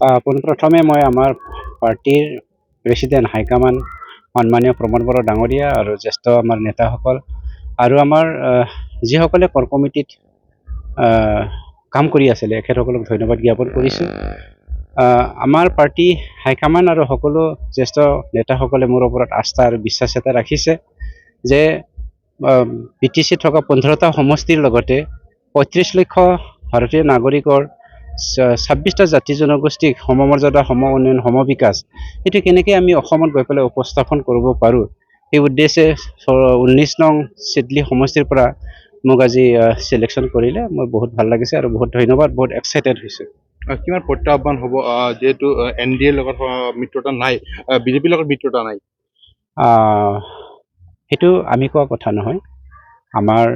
পোনপ্ৰথমে মই আমাৰ পাৰ্টিৰ প্ৰেচিডেণ্ট হাইকমাণ্ড সন্মানীয় প্ৰমোদ বড়ো ডাঙৰীয়া আৰু জ্যেষ্ঠ আমাৰ নেতাসকল আৰু আমাৰ যিসকলে কৰ কমিটিত কাম কৰি আছিলে এখেতসকলক ধন্যবাদ জ্ঞাপন কৰিছোঁ। আমাৰ পাৰ্টি হাইকমাণ্ড আৰু সকলো জ্যেষ্ঠ নেতাসকলে মোৰ ওপৰত আস্থা আৰু বিশ্বাস এটা ৰাখিছে যে BTC থকা 15টা সমষ্টিৰ লগতে 35 লক্ষ ভাৰতীয় নাগৰিকৰ 26টা জাতি জনগোষ্ঠীক সমমৰ্যাদা সম উন্নয়ন সম বিকাশ এইটো কেনেকৈ আমি অসমত গৈ পেলাই উপস্থাপন কৰিব পাৰোঁ সেই উদ্দেশ্যে 19 নং চিডলি সমষ্টিৰ পৰা মোক আজি চিলেকশ্যন কৰিলে মই বহুত ভাল লাগিছে আৰু বহুত ধন্যবাদ, বহুত এক্সাইটেড হৈছোঁ। কিমান প্ৰত্যাহ্বান হ'ব যেহেতু NDA লগত মিত্ৰতা নাই, বিজেপিৰ লগত মিত্ৰতা নাই? সেইটো আমি কোৱা কথা নহয়। আমাৰ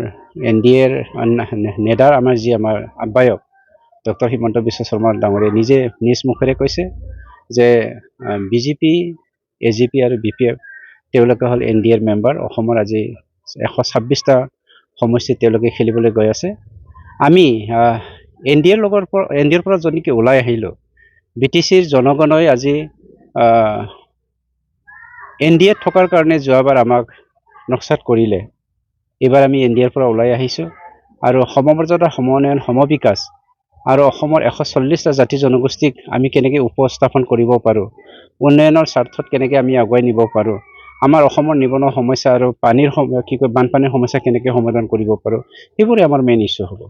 NDAৰ নেডাৰ আমাৰ যি আমাৰ আহ্বায়ক ডক্টৰ হিমন্ত বিশ্ব শৰ্মা ডাঙৰীয়াই নিজে নিজ মুখেৰে কৈছে যে BJP, AGP আৰু BPF তেওঁলোকে হ'ল NDAৰ মেম্বাৰ। অসমৰ আজি 126টা সমষ্টিত তেওঁলোকে খেলিবলৈ গৈ আছে। আমি NDAৰ পৰা যদি ওলাই আহিলোঁ, BTCৰ জনগণই আজি NDAত থকাৰ কাৰণে যোৱাবাৰ আমাক নক্সাত কৰিলে। এইবাৰ আমি NDAৰ পৰা ওলাই আহিছোঁ আৰু সমমৰ্যাদা সম উন্নয়ন সম বিকাশ আৰু অসমৰ 140টা জাতি জনগোষ্ঠীক আমি কেনেকৈ উপস্থাপন কৰিব পাৰোঁ, উন্নয়নৰ স্বাৰ্থত কেনেকৈ আমি আগুৱাই নিব পাৰোঁ, আমাৰ অসমৰ নিবনুৱা সমস্যা আৰু বানপানীৰ সমস্যা কেনেকৈ সমাধান কৰিব পাৰোঁ, সেইবোৰে আমাৰ মেইন ইছ্যু হ'ব।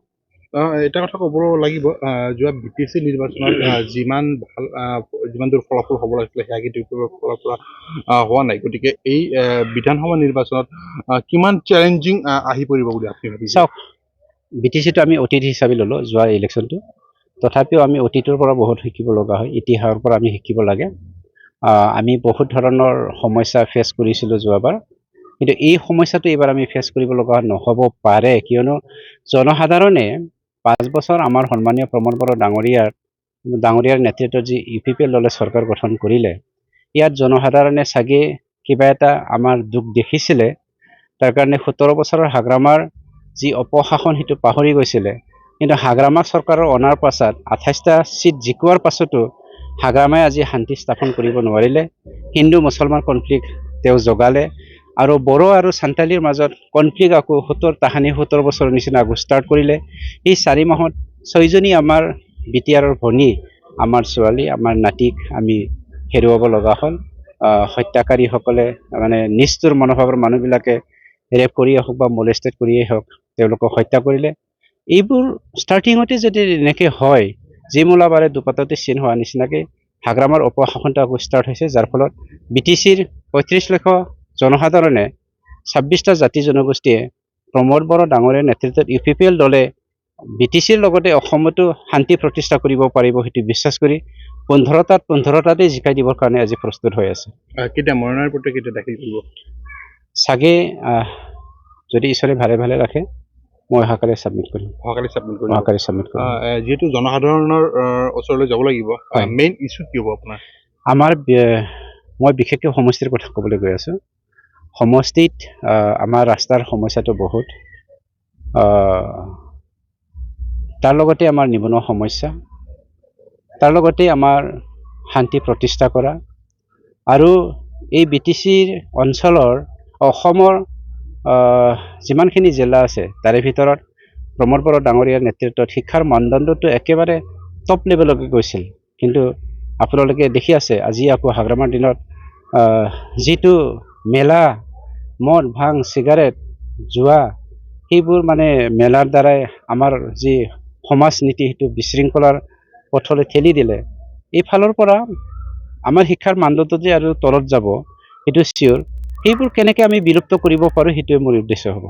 এটা কথা ক'ব লাগিব, যোৱা BTC নিৰ্বাচনত যিমান দূৰ ফলাফল হ'ব লাগিছিলে সেয়া কিন্তু ফলাফল হোৱা নাই। গতিকে এই বিধানসভা নিৰ্বাচনত কিমান চেলেঞ্জিং আহি পৰিব বুলি আপুনি ভাবিছে? চাওক, BTCটো আমি অতীত হিচাপে ল'লোঁ যোৱা ইলেকশ্যনটো, তথাপিও আমি অতীতৰ পৰা বহুত শিকিব লগা হয়, ইতিহাসৰ পৰা আমি শিকিব লাগে। আমি বহুত ধৰণৰ সমস্যা ফেচ কৰিছিলোঁ যোৱাবাৰ, কিন্তু এই সমস্যাটো এইবাৰ আমি ফেচ কৰিব লগা নহ'ব পাৰে, কিয়নো জনসাধাৰণে 5 বছৰ আমাৰ সন্মানীয় প্ৰমোদ বড়ো ডাঙৰীয়াৰ নেতৃত্বত যি UPPL দলে চৰকাৰ গঠন কৰিলে, ইয়াত জনসাধাৰণে চাগে কিবা এটা আমাৰ দুখ দেখিছিলে। তাৰ কাৰণে 17 বছৰৰ হাগ্ৰামাৰ যি অপশাসন সেইটো পাহৰি গৈছিলে, কিন্তু হাগ্ৰামা চৰকাৰৰ অনাৰ পাছত 28টা চিট জিকোৱাৰ পাছতো হাগ্ৰামাই আজি শান্তি স্থাপন কৰিব নোৱাৰিলে। হিন্দু মুছলমান কনফ্লিক্ট তেওঁ জগালে আৰু বড়ো আৰু সান্তালীৰ মাজত কনফ্লিক্ট আকৌ 17 বছৰৰ নিচিনা আকৌ ষ্টাৰ্ট কৰিলে। এই 4 মাহত 6জনী আমাৰ BTRৰ ভনী, আমাৰ ছোৱালী, আমাৰ নাতিক আমি হেৰুৱাব লগা হ'ল। হত্যাকাৰীসকলে মানে নিষ্ঠুৰ মনোভাৱৰ মানুহবিলাকে ৰেপ কৰিয়ে হওক বা মলেষ্টেড কৰিয়েই হওক তেওঁলোকক হত্যা কৰিলে। এইবোৰ ষ্টাৰ্টিঙতে যদি এনেকৈ হয়, যি মূলাবাৰে দুপাততে চিন হোৱা নিচিনাকৈ হাগ্ৰামাৰ অপশাসনটো আকৌ ষ্টাৰ্ট হৈছে, যাৰ ফলত BTCৰ 35 লক্ষ জনসাধাৰণে 26টা জাতি জনগোষ্ঠীয়ে প্ৰমোদ বড়ো ডাঙৰীয়াৰ নেতৃত্বত UPPL দলে BTCৰ লগতে অসমতো শান্তি প্ৰতিষ্ঠা কৰিব পাৰিব সেইটো বিশ্বাস কৰি 15টাতে জিকাই দিবৰ কাৰণে আজি প্ৰস্তুত হৈ আছে। কেতিয়া মৰণাৰ পত্ৰ কেতিয়া দাখিল কৰিব? চাগে যদি ঈশ্বৰে ভালে ৰাখে মই অহাকালি ছাবমিট কৰিম। যিহেতু জনসাধাৰণৰ ওচৰলৈ যাব লাগিব, মেইন ইছ্যু কি হ'ব আপোনাৰ? মই বিশেষকৈ সমষ্টিৰ কথা ক'বলৈ গৈ আছোঁ। সমষ্টিত আমাৰ ৰাস্তাৰ সমস্যাটো বহুত, তাৰ লগতে আমাৰ নিবনুৱা সমস্যা, তাৰ লগতে আমাৰ শান্তি প্ৰতিষ্ঠা কৰা আৰু এই BTCৰ অঞ্চলৰ অসমৰ যিমানখিনি জিলা আছে তাৰে ভিতৰত প্ৰমোদ বড়ো ডাঙৰীয়াৰ নেতৃত্বত শিক্ষাৰ মানদণ্ডটো একেবাৰে টপ লেভেললৈকে গৈছিল। কিন্তু আপোনালোকে দেখি আছে আজি আকৌ হাগ্ৰামাৰ দিনত যিটো মেলা, মদ ভাং চিগাৰেট জুৱা, সেইবোৰ মানে মেলাৰ দ্বাৰাই আমাৰ যি সমাজ নীতি সেইটো বিশৃংখলাৰ পথলৈ ঠেলি দিলে। এইফালৰ পৰা আমাৰ শিক্ষাৰ মানদণ্ড যে আৰু তলত যাব সেইটো চিয়ৰ। সেইবোৰ কেনেকৈ আমি বিলুপ্ত কৰিব পাৰোঁ সেইটোৱে মোৰ উদ্দেশ্য হ'ব।